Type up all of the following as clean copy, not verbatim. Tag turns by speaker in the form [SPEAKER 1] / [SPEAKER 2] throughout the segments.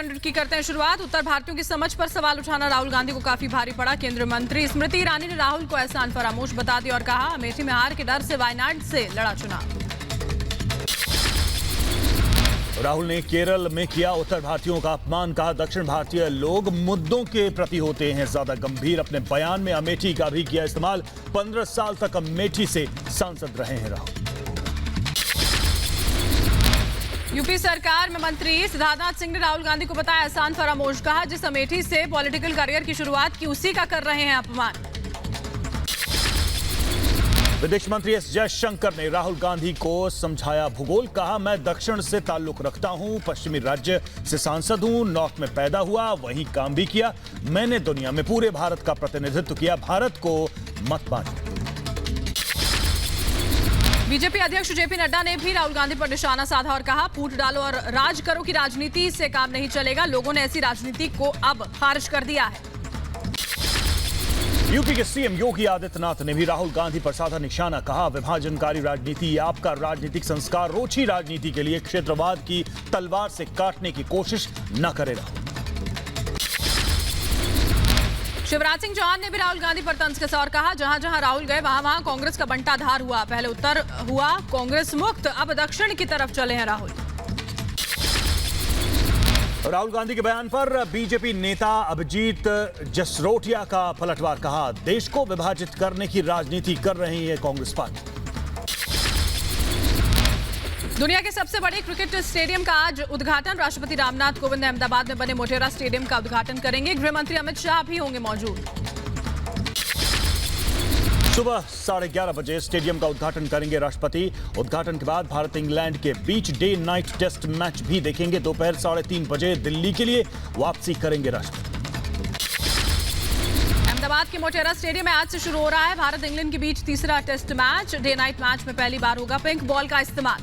[SPEAKER 1] Current की करते हैं शुरुआत। उत्तर भारतीयों की समझ पर सवाल उठाना राहुल गांधी को काफी भारी पड़ा। केंद्रीय मंत्री स्मृति ईरानी ने राहुल को एहसान फरामोश बता दिया और कहा, अमेठी में हार के डर से वायनाड से लड़ा चुनाव।
[SPEAKER 2] राहुल ने केरल में किया उत्तर भारतीयों का अपमान, कहा दक्षिण भारतीय लोग मुद्दों के प्रति होते हैं ज्यादा गंभीर। अपने बयान में अमेठी का भी किया इस्तेमाल। 15 साल तक अमेठी से सांसद रहे हैं राहुल।
[SPEAKER 1] यूपी सरकार में मंत्री सिद्धार्थनाथ सिंह ने राहुल गांधी को बताया एहसान फरामोश। कहा, जिस अमेठी से पॉलिटिकल करियर की शुरुआत की उसी का कर रहे हैं अपमान।
[SPEAKER 2] विदेश मंत्री एस जयशंकर ने राहुल गांधी को समझाया भूगोल। कहा, मैं दक्षिण से ताल्लुक रखता हूं, पश्चिमी राज्य से सांसद हूं, नॉर्थ में पैदा हुआ, वहीं काम भी किया। मैंने दुनिया में पूरे भारत का प्रतिनिधित्व किया, भारत को मत बांटिए।
[SPEAKER 1] बीजेपी अध्यक्ष जेपी नड्डा ने भी राहुल गांधी पर निशाना साधा और कहा, फूट डालो और राज करो की राजनीति से काम नहीं चलेगा। लोगों ने ऐसी राजनीति को अब खारिज कर दिया है।
[SPEAKER 2] यूपी के सीएम योगी आदित्यनाथ ने भी राहुल गांधी पर साधा निशाना। कहा, विभाजनकारी राजनीति आपका राजनीतिक संस्कार रोची राजनीति के लिए क्षेत्रवाद की तलवार से काटने की कोशिश न करे राहुल।
[SPEAKER 1] शिवराज सिंह चौहान ने भी राहुल गांधी पर तंज कसा और कहा, जहां जहां राहुल गए वहां वहां कांग्रेस का बंटाधार हुआ। पहले उत्तर हुआ कांग्रेस मुक्त, अब दक्षिण की तरफ चले हैं राहुल।
[SPEAKER 2] राहुल गांधी के बयान पर बीजेपी नेता अभिजीत जसरोटिया का पलटवार। कहा, देश को विभाजित करने की राजनीति कर रही है कांग्रेस पार्टी।
[SPEAKER 1] दुनिया के सबसे बड़े क्रिकेट स्टेडियम का आज उद्घाटन। राष्ट्रपति रामनाथ कोविंद ने अहमदाबाद में बने मोटेरा स्टेडियम का उद्घाटन करेंगे। गृह मंत्री अमित शाह भी होंगे मौजूद।
[SPEAKER 2] सुबह 11:30 बजे स्टेडियम का उद्घाटन करेंगे राष्ट्रपति। उद्घाटन के बाद भारत इंग्लैंड के बीच डे नाइट टेस्ट मैच भी देखेंगे। दोपहर 3:30 बजे दिल्ली के लिए वापसी करेंगे राष्ट्रपति।
[SPEAKER 1] अहमदाबाद के मोटेरा स्टेडियम में आज से शुरू हो रहा है भारत इंग्लैंड के बीच तीसरा test match. Day night match में पहली बार होगा पिंक बॉल का इस्तेमाल।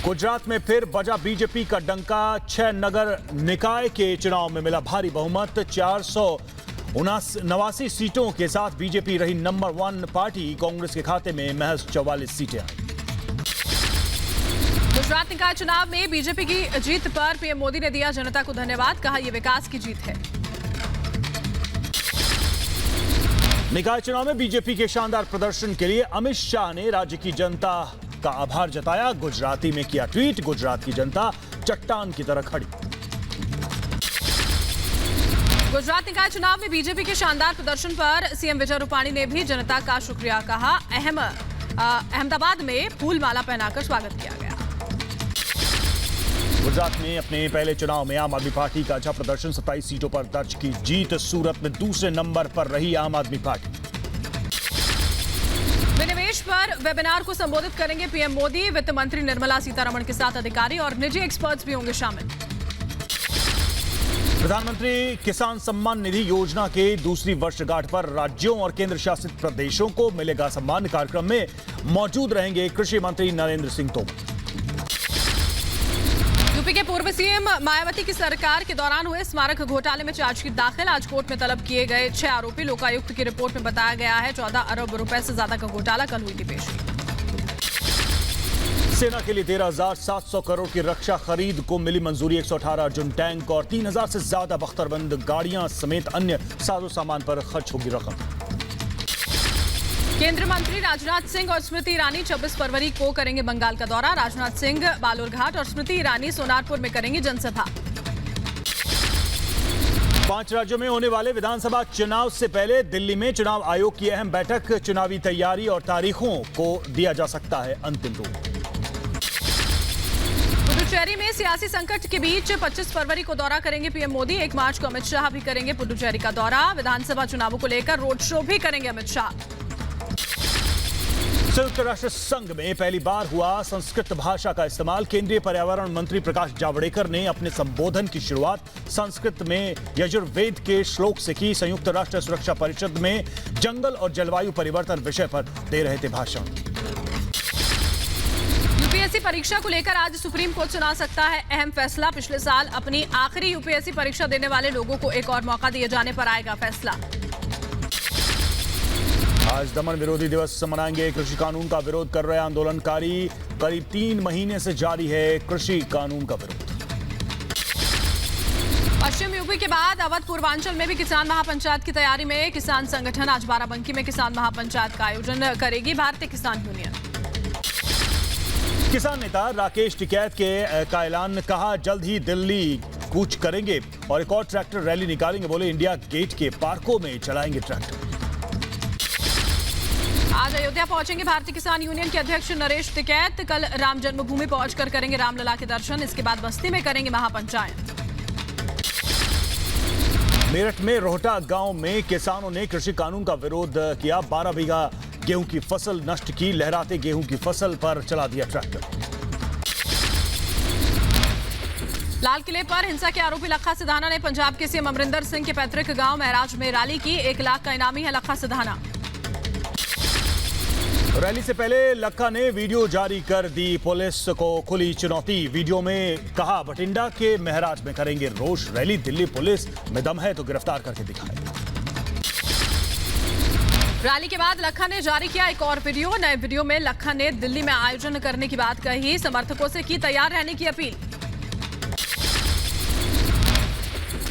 [SPEAKER 2] गुजरात में फिर बजा बीजेपी का डंका। 6 नगर निकाय के चुनाव में मिला भारी बहुमत। 489 सीटों के साथ बीजेपी रही नंबर 1 पार्टी। कांग्रेस के खाते में महज 44 सीटें आई।
[SPEAKER 1] गुजरात निकाय चुनाव में बीजेपी की जीत पर पीएम मोदी ने दिया जनता को धन्यवाद। कहा, यह विकास की जीत है।
[SPEAKER 2] निकाय चुनाव में बीजेपी के शानदार प्रदर्शन के लिए अमित शाह ने राज्य की जनता का आभार जताया। गुजराती में किया ट्वीट, गुजरात की जनता चट्टान की तरह खड़ी।
[SPEAKER 1] गुजरात निकाय चुनाव में बीजेपी के शानदार प्रदर्शन पर सीएम विजय रूपाणी ने भी जनता का शुक्रिया कहा। अहमदाबाद में फूल माला पहनाकर स्वागत किया गया।
[SPEAKER 2] गुजरात में अपने पहले चुनाव में आम आदमी पार्टी का अच्छा प्रदर्शन। 27 सीटों पर दर्ज की जीत। सूरत में दूसरे नंबर पर रही आम आदमी पार्टी।
[SPEAKER 1] विनिवेश पर वेबिनार को संबोधित करेंगे पीएम मोदी। वित्त मंत्री निर्मला सीतारमण के साथ अधिकारी और निजी एक्सपर्ट्स भी होंगे शामिल।
[SPEAKER 2] प्रधानमंत्री किसान सम्मान निधि योजना के दूसरी वर्षगांठ पर राज्यों और केंद्र शासित प्रदेशों को मिलेगा सम्मान। कार्यक्रम में मौजूद रहेंगे कृषि मंत्री नरेंद्र सिंह तोमर। यूपी के पूर्व सीएम मायावती की सरकार के दौरान हुए स्मारक घोटाले में चार्जशीट दाखिल। आज कोर्ट में तलब किए गए 6 आरोपी। लोकायुक्त की रिपोर्ट में बताया गया है 14 अरब रुपए से ज्यादा का घोटाला। कल हुई थी पेशी। सेना के लिए 13,700 करोड़ की रक्षा खरीद को मिली मंजूरी। 118 अर्जुन टैंक और 3,000 से ज्यादा बख्तरबंद गाड़ियां समेत अन्य साजो सामान पर खर्च होगी रकम। केंद्रीय मंत्री राजनाथ सिंह और स्मृति ईरानी 26 फरवरी को करेंगे बंगाल का दौरा। राजनाथ सिंह बालूरघाट और स्मृति ईरानी सोनारपुर में करेंगी जनसभा। 5 राज्यों में होने वाले विधानसभा चुनाव से पहले दिल्ली में चुनाव आयोग की अहम बैठक। चुनावी तैयारी और तारीखों को दिया जा सकता है अंतिम रूप। पुडुचेरी में सियासी संकट के बीच 25 फरवरी को दौरा करेंगे पीएम मोदी। 1 मार्च को अमित शाह भी करेंगे पुडुचेरी का दौरा। विधानसभा चुनावों को लेकर रोड शो भी करेंगे अमित शाह। संयुक्त राष्ट्र संघ में पहली बार हुआ संस्कृत भाषा का इस्तेमाल। केंद्रीय पर्यावरण मंत्री प्रकाश जावड़ेकर ने अपने संबोधन की शुरुआत संस्कृत में यजुर्वेद के श्लोक से की। संयुक्त राष्ट्र सुरक्षा परिषद में जंगल और जलवायु परिवर्तन विषय पर दे रहे थे भाषण। यूपीएससी परीक्षा को लेकर आज सुप्रीम कोर्ट सुना सकता है अहम फैसला। पिछले साल अपनी आखिरी यूपीएससी परीक्षा देने वाले लोगों को एक और मौका दिए जाने पर आएगा फैसला। आज दमन विरोधी दिवस मनाएंगे। कृषि कानून का विरोध कर रहे आंदोलनकारी। करीब 3 महीने से जारी है कृषि कानून का विरोध।
[SPEAKER 1] पश्चिम यूपी के बाद अवध पूर्वांचल में भी किसान महापंचायत की तैयारी में। किसान संगठन आज बाराबंकी में किसान महापंचायत का आयोजन करेगी भारतीय किसान यूनियन।
[SPEAKER 2] किसान नेता राकेश टिकैत का ऐलान, कहा जल्द ही दिल्ली कूच करेंगे और एक और ट्रैक्टर रैली निकालेंगे। बोले इंडिया गेट के पार्कों में चलाएंगे ट्रैक्टर।
[SPEAKER 1] आज अयोध्या पहुंचेंगे भारतीय किसान यूनियन के अध्यक्ष नरेश टिकैत। कल राम जन्मभूमि पहुंचकर करेंगे रामलला के दर्शन। इसके बाद बस्ती में करेंगे महापंचायत।
[SPEAKER 2] मेरठ में रोहटा गांव में किसानों ने कृषि कानून का विरोध किया। 12 बीघा गेहूं की फसल नष्ट की। लहराते गेहूं की फसल पर चला दिया ट्रैक्टर।
[SPEAKER 1] लाल किले पर हिंसा के आरोपी लखा सिधाना ने पंजाब के सीएम अमरिंदर सिंह के पैतृक गांव महराज में रैली की। 1 लाख का इनामी है लखा सिधाना।
[SPEAKER 2] रैली से पहले लखा ने वीडियो जारी कर दी। पुलिस को खुली चुनौती। वीडियो में कहा बठिंडा के महराज में करेंगे रोष रैली। दिल्ली पुलिस में दम है तो गिरफ्तार करके दिखाए।
[SPEAKER 1] रैली के बाद लखा ने जारी किया एक और वीडियो। नए वीडियो में लखा ने दिल्ली में आयोजन करने की बात कही। समर्थकों से की तैयार रहने की अपील।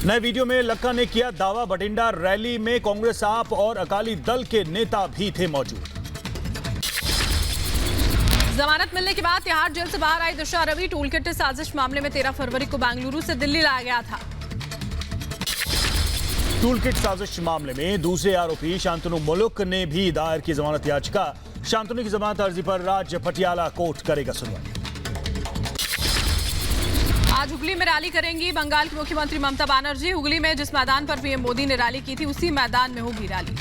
[SPEAKER 2] नए वीडियो में लखा ने किया दावा, बठिंडा रैली में कांग्रेस आप और अकाली दल के नेता भी थे मौजूद।
[SPEAKER 1] जमानत मिलने के बाद तिहाड़ जेल से बाहर आई दिशा रवि। टूलकिट साजिश मामले में 13 फरवरी को बेंगलुरु से दिल्ली लाया गया था।
[SPEAKER 2] टूलकिट साजिश मामले में दूसरे आरोपी शांतनु मुलुक ने भी दायर की जमानत याचिका। शांतनु की जमानत अर्जी पर राज्य पटियाला कोर्ट करेगा सुनवाई।
[SPEAKER 1] आज हुगली में रैली करेंगी बंगाल की मुख्यमंत्री ममता बनर्जी। हुगली में जिस मैदान पर पीएम मोदी ने रैली की थी उसी मैदान में होगी rally.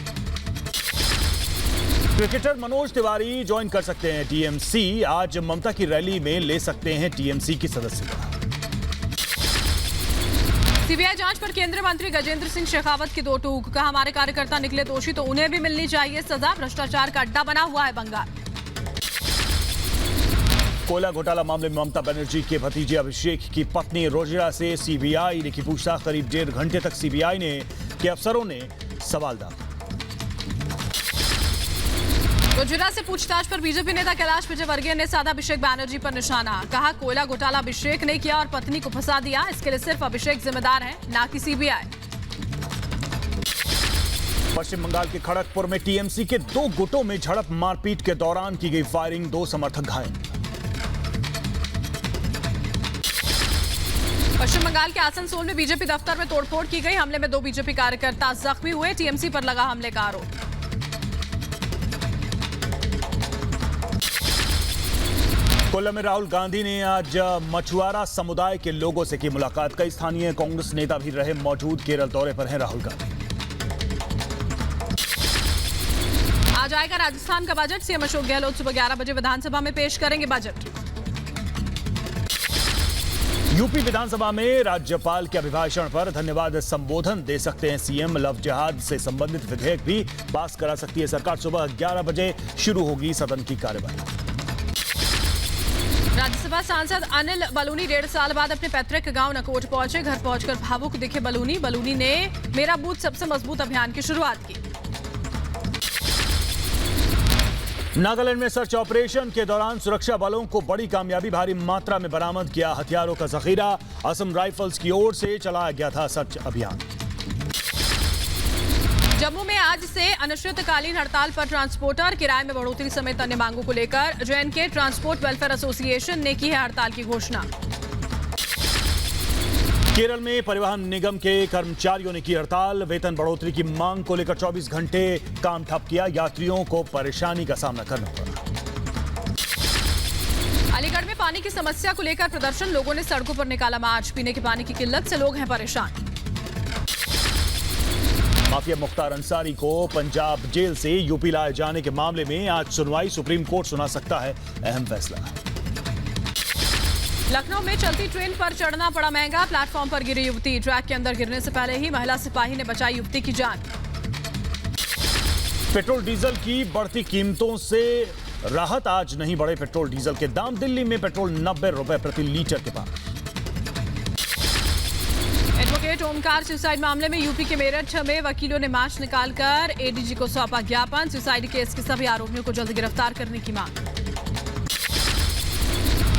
[SPEAKER 2] Cricketer Manoj Tiwari join कर सकते हैं टीएमसी। आज ममता की रैली में ले सकते हैं टीएमसी की सदस्यता।
[SPEAKER 1] सीबीआई जांच पर केंद्रीय मंत्री गजेंद्र सिंह शेखावत की 2 टूक। कहा हमारे कार्यकर्ता निकले दोषी तो उन्हें भी मिलनी चाहिए सजा। भ्रष्टाचार का अड्डा बना हुआ है बंगाल।
[SPEAKER 2] कोयला घोटाला मामले में ममता बनर्जी के भतीजे अभिषेक की पत्नी रोजिरा से सीबीआई ने की पूछताछ। करीब 1.5 घंटे तक सीबीआई के अफसरों ने सवाल दाखिल।
[SPEAKER 1] रोजिरा से पूछताछ पर बीजेपी नेता कैलाश विजयवर्गीय ने साधा अभिषेक बनर्जी पर निशाना। कहा कोयला घोटाला अभिषेक ने किया और पत्नी को फंसा दिया। इसके लिए सिर्फ अभिषेक जिम्मेदार है, ना कि सीबीआई।
[SPEAKER 2] पश्चिम बंगाल के खड़गपुर में टीएमसी के 2 गुटों में झड़प। मारपीट के दौरान की गई फायरिंग। 2 समर्थक घायल।
[SPEAKER 1] पश्चिम बंगाल के आसनसोल में बीजेपी दफ्तर में तोड़फोड़ की गई। हमले में 2 बीजेपी कार्यकर्ता जख्मी हुए। टीएमसी पर लगा हमले का आरोप।
[SPEAKER 2] कोल्लम में राहुल गांधी ने आज मछुआरा समुदाय के लोगों से की मुलाकात। कई स्थानीय कांग्रेस नेता भी रहे मौजूद। केरल दौरे पर हैं राहुल गांधी।
[SPEAKER 1] आज आएगा राजस्थान का बजट। सीएम अशोक गहलोत सुबह 11 बजे विधानसभा में पेश करेंगे बजट।
[SPEAKER 2] यूपी विधानसभा में राज्यपाल के अभिभाषण पर धन्यवाद संबोधन दे सकते हैं सीएम। लव जिहाद से संबंधित विधेयक भी पास करा सकती है सरकार। सुबह 11 बजे शुरू होगी सदन की कार्यवाही।
[SPEAKER 1] राज्यसभा सांसद अनिल बलूनी 1.5 साल बाद अपने पैतृक गांव नकोट पहुंचे। घर पहुंचकर भावुक दिखे बलूनी ने मेरा बूथ सबसे मजबूत अभियान की शुरुआत की।
[SPEAKER 2] नागालैंड में सर्च ऑपरेशन के दौरान सुरक्षा बलों को बड़ी कामयाबी। भारी मात्रा में बरामद किया हथियारों का जखीरा। असम राइफल्स की ओर से चलाया गया था सर्च अभियान।
[SPEAKER 1] जम्मू में आज से अनिश्चितकालीन हड़ताल पर ट्रांसपोर्टर। किराए में बढ़ोतरी समेत अन्य मांगों को लेकर जेएनके ट्रांसपोर्ट वेलफेयर एसोसिएशन ने की है हड़ताल की घोषणा।
[SPEAKER 2] केरल में परिवहन निगम के कर्मचारियों ने की हड़ताल। वेतन बढ़ोतरी की मांग को लेकर 24 घंटे काम ठप किया। यात्रियों को परेशानी का सामना करना पड़ा।
[SPEAKER 1] अलीगढ़ में पानी की समस्या को लेकर प्रदर्शन। लोगों ने सड़कों पर निकाला मार्च। पीने के पानी की किल्लत से लोग हैं परेशान।
[SPEAKER 2] माफिया मुख्तार अंसारी को पंजाब जेल से यूपी लाए जाने के मामले में आज सुनवाई। सुप्रीम कोर्ट सुना सकता है अहम फैसला।
[SPEAKER 1] लखनऊ में चलती ट्रेन पर चढ़ना पड़ा महंगा। प्लेटफॉर्म पर गिरी युवती। ट्रैक के अंदर गिरने से पहले ही महिला सिपाही ने बचाई युवती की जान।
[SPEAKER 2] पेट्रोल डीजल की बढ़ती कीमतों से राहत। आज नहीं बढ़े पेट्रोल डीजल के दाम। दिल्ली में पेट्रोल 90 रुपए प्रति लीटर के पास।
[SPEAKER 1] एडवोकेट ओमकार सुसाइड मामले में यूपी के मेरठ में वकीलों ने मार्च निकालकर एडीजी को सौंपा ज्ञापन। सुसाइड केस के सभी आरोपियों को जल्द गिरफ्तार करने की मांग।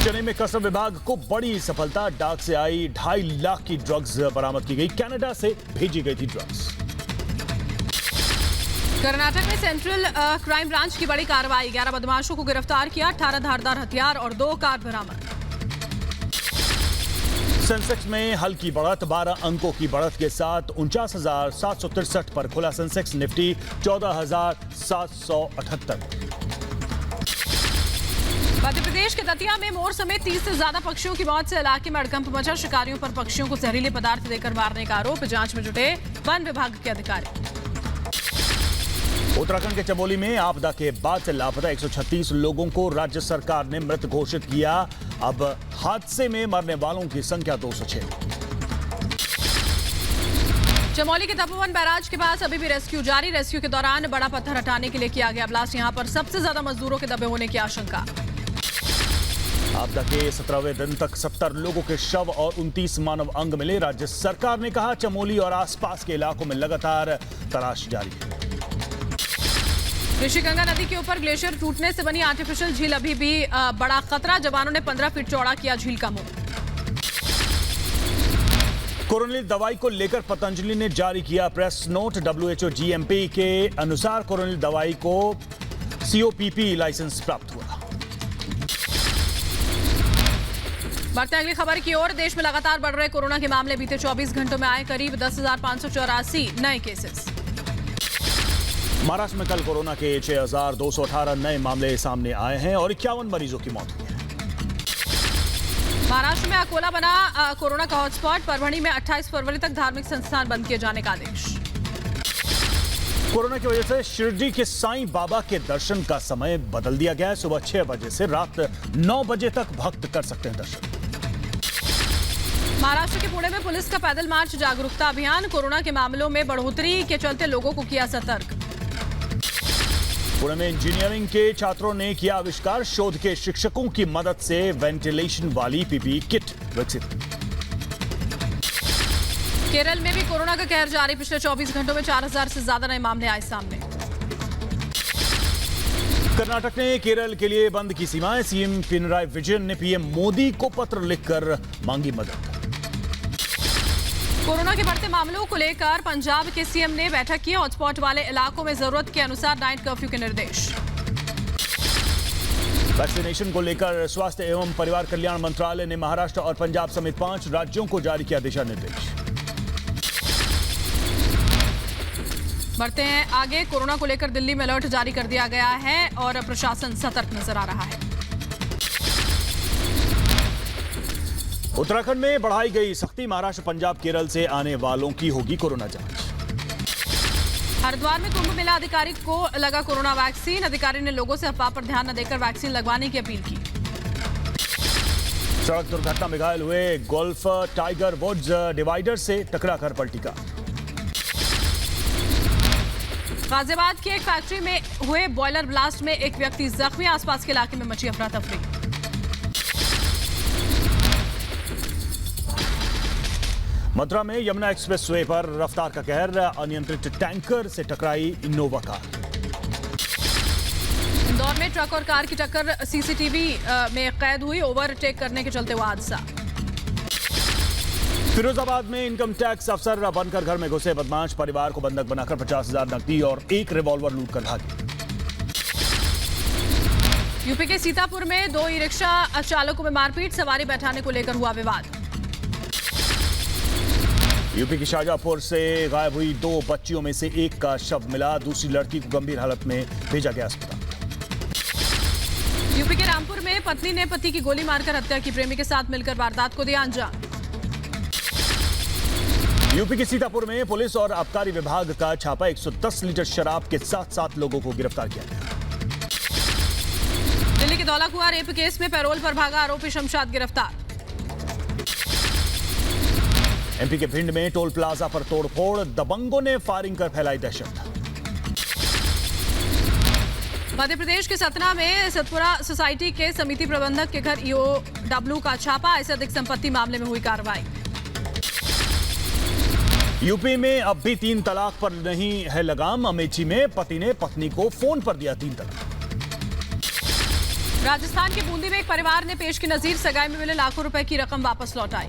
[SPEAKER 2] चेन्नई में कस्टम विभाग को बड़ी सफलता, डाक से आई 2.5 लाख की ड्रग्स बरामद की गई। कनाडा से भेजी गई थी ड्रग्स।
[SPEAKER 1] कर्नाटक में सेंट्रल क्राइम ब्रांच की बड़ी कार्रवाई, 11 बदमाशों को गिरफ्तार किया, 18 धारदार हथियार और 2 कार बरामद।
[SPEAKER 2] सेंसेक्स में हल्की बढ़त, 12 अंकों की बढ़त के साथ 49,763 पर खुला सेंसेक्स। निफ्टी 14,778।
[SPEAKER 1] मध्य प्रदेश के दतिया में मोर समेत 30 से ज्यादा पक्षियों की मौत से इलाके में हड़कंप मचा। शिकारियों पर पक्षियों को जहरीले पदार्थ देकर मारने का आरोप, जांच में जुटे वन विभाग के अधिकारी।
[SPEAKER 2] उत्तराखंड के चमोली में आपदा के बाद से लापता 136 लोगों को राज्य सरकार ने मृत घोषित किया। अब हादसे में मरने वालों की संख्या 206।
[SPEAKER 1] चमोली के तपोवन बैराज के पास अभी भी रेस्क्यू जारी। रेस्क्यू के दौरान बड़ा पत्थर हटाने के लिए किया गया ब्लास्ट। यहां पर सबसे ज्यादा मजदूरों के दबे होने की आशंका।
[SPEAKER 2] आपदा के 17वें दिन तक 70 लोगों के शव और 29 मानव अंग मिले। राज्य सरकार ने कहा चमोली और आसपास के इलाकों में लगातार तलाश जारी है।
[SPEAKER 1] ऋषिगंगा नदी के ऊपर ग्लेशियर टूटने से बनी आर्टिफिशियल झील अभी भी बड़ा खतरा। जवानों ने 15 फीट चौड़ा किया झील का मुंह।
[SPEAKER 2] कोरोनिल दवाई को लेकर पतंजलि ने जारी किया प्रेस नोट। WHO GMP के अनुसार कोरोनिल दवाई को COPP लाइसेंस प्राप्त हुआ। बढ़ते अगली खबर की ओर। देश में लगातार बढ़ रहे कोरोना के मामले, बीते 24 घंटों में आए करीब 10,584 नए केसेस। महाराष्ट्र में कल कोरोना के 6,218 नए मामले सामने आए हैं और 51 मरीजों की मौत हुई है।
[SPEAKER 1] महाराष्ट्र में अकोला बना कोरोना का हॉटस्पॉट। परभणी में 28 फरवरी तक धार्मिक संस्थान बंद किए जाने का आदेश।
[SPEAKER 2] कोरोना की वजह से शिरडी के साईं बाबा के दर्शन का समय बदल दिया गया है। सुबह 6 बजे से रात 9 बजे तक भक्त कर सकते हैं दर्शन।
[SPEAKER 1] महाराष्ट्र के पुणे में पुलिस का पैदल मार्च जागरूकता अभियान। कोरोना के मामलों में बढ़ोतरी के चलते लोगों को किया सतर्क।
[SPEAKER 2] पुणे में इंजीनियरिंग के छात्रों ने किया आविष्कार। शोध के शिक्षकों की मदद से वेंटिलेशन वाली PPE किट विकसित।
[SPEAKER 1] केरल में भी कोरोना का कहर जारी। पिछले 24 घंटों में 4,000 से ज्यादा नए मामले आए सामने।
[SPEAKER 2] कर्नाटक ने केरल के लिए बंद की सीमाएं। सीएम पिनराई विजयन ने PM मोदी को पत्र लिखकर मांगी मदद। कोरोना के बढ़ते मामलों को लेकर पंजाब के सीएम ने बैठक की। हॉटस्पॉट वाले इलाकों में जरूरत के अनुसार नाइट कर्फ्यू के निर्देश। वैक्सीनेशन को लेकर स्वास्थ्य एवं परिवार कल्याण मंत्रालय ने महाराष्ट्र और पंजाब समेत 5 राज्यों को जारी किया दिशा निर्देश। बढ़ते हैं आगे। कोरोना को लेकर दिल्ली में अलर्ट जारी कर दिया गया है और प्रशासन सतर्क नजर आ रहा है। उत्तराखंड में बढ़ाई गई सख्ती। महाराष्ट्र, पंजाब, केरल से आने वालों की होगी कोरोना जांच। हरिद्वार में कुंभ मेला अधिकारी को लगा कोरोना वैक्सीन। अधिकारी ने लोगों से अफवाह पर ध्यान न देकर वैक्सीन लगवाने की अपील की। सड़क दुर्घटना में घायल हुए गोल्फ टाइगर वुड्स डिवाइडर से टकराकर पलटी कार। गाजियाबाद की एक फैक्ट्री में हुए बॉयलर ब्लास्ट में एक व्यक्ति जख्मी। आसपास के इलाके में मची अफरा तफरी। मथुरा में यमुना एक्सप्रेसवे पर रफ्तार का कहर। अनियंत्रित टैंकर से टकराई इनोवा कार। इंदौर में ट्रक और कार की टक्कर CCTV में कैद हुई। ओवरटेक करने के चलते हुआ हादसा। फिरोजाबाद में इनकम टैक्स अफसर बनकर घर में घुसे बदमाश। परिवार को बंधक बनाकर 50,000 नकदी और एक रिवॉल्वर लूट कर भागे। यूपी के सीतापुर में 2 ई-रिक्शा चालकों में मारपीट। सवारी बैठाने को लेकर हुआ विवाद। यूपी की शाहजहांपुर से गायब हुई 2 बच्चियों में से एक का शव मिला। दूसरी लड़की को गंभीर हालत में भेजा गया अस्पताल। यूपी के रामपुर में पत्नी ने पति की गोली मारकर हत्या की। प्रेमी के साथ मिलकर वारदात को दिया अंजाम। यूपी के सीतापुर में पुलिस और आबकारी विभाग का छापा। 110 लीटर शराब के साथ 7 लोगों को गिरफ्तार किया गया। दिल्ली के धौलाकुआं रेप केस में पैरोल पर भागा आरोपी शमशाद गिरफ्तार। MP के भिंड में टोल प्लाजा पर तोड़फोड़। दबंगों ने फायरिंग कर फैलाई दहशत। मध्य प्रदेश के सतना में सतपुरा सोसाइटी के समिति प्रबंधक के घर EOW का छापा। ऐसे अधिक संपत्ति मामले में हुई कार्रवाई। यूपी में अब भी 3 तलाक पर नहीं है लगाम। अमेठी में पति ने पत्नी को फोन पर दिया 3 तलाक।
[SPEAKER 1] राजस्थान के बूंदी में एक परिवार ने पेश की नजीर सगाई में मिले लाखों रुपए की रकम वापस लौटाई।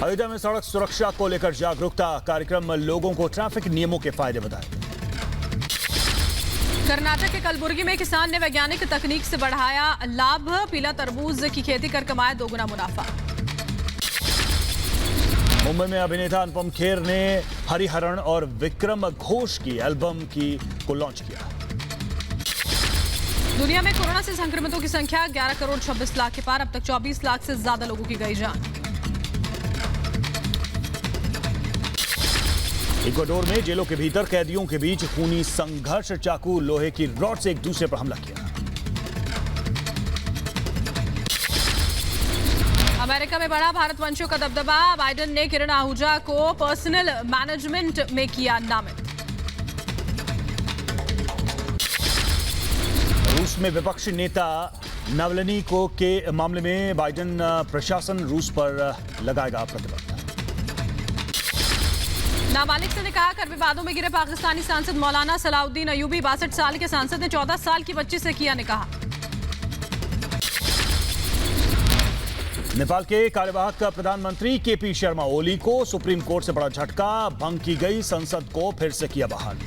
[SPEAKER 2] अयोध्या में सड़क सुरक्षा को लेकर जागरूकता कार्यक्रम, लोगों को ट्रैफिक नियमों के फायदे बताए।
[SPEAKER 1] कर्नाटक के कलबुर्गी में किसान ने वैज्ञानिक तकनीक से बढ़ाया लाभ, पीला तरबूज की खेती कर कमाया 2 गुना मुनाफा।
[SPEAKER 2] मुंबई में अभिनेता अनुपम खेर ने हरिहरन और विक्रम घोष की एल्बम को लॉन्च किया।
[SPEAKER 1] दुनिया में कोरोना से संक्रमितों की संख्या 11 करोड़ 26 लाख के पार। अब तक 24 लाख से ज्यादा लोगों की गई जान।
[SPEAKER 2] इक्वाडोर में जेलों के भीतर कैदियों के बीच खूनी संघर्ष, चाकू लोहे की रॉड से एक दूसरे पर हमला किया।
[SPEAKER 1] अमेरिका में बढ़ा भारतवंशियों का दबदबा, बाइडेन ने किरण आहूजा को पर्सनल मैनेजमेंट में किया नामित।
[SPEAKER 2] रूस में विपक्षी नेता नावल्नी को के मामले में बाइडेन प्रशासन रूस पर लगाएगा प्रतिबंध।
[SPEAKER 1] नाबालिग से निकाह कर विवादों में गिरे पाकिस्तानी सांसद मौलाना सलाउद्दीन अयूबी। 62 साल के सांसद ने 14 साल की बच्ची से किया निकाह।
[SPEAKER 2] नेपाल के कार्यवाहक प्रधानमंत्री केपी शर्मा ओली को सुप्रीम कोर्ट से बड़ा झटका, भंग की गई संसद को फिर से किया बहाल।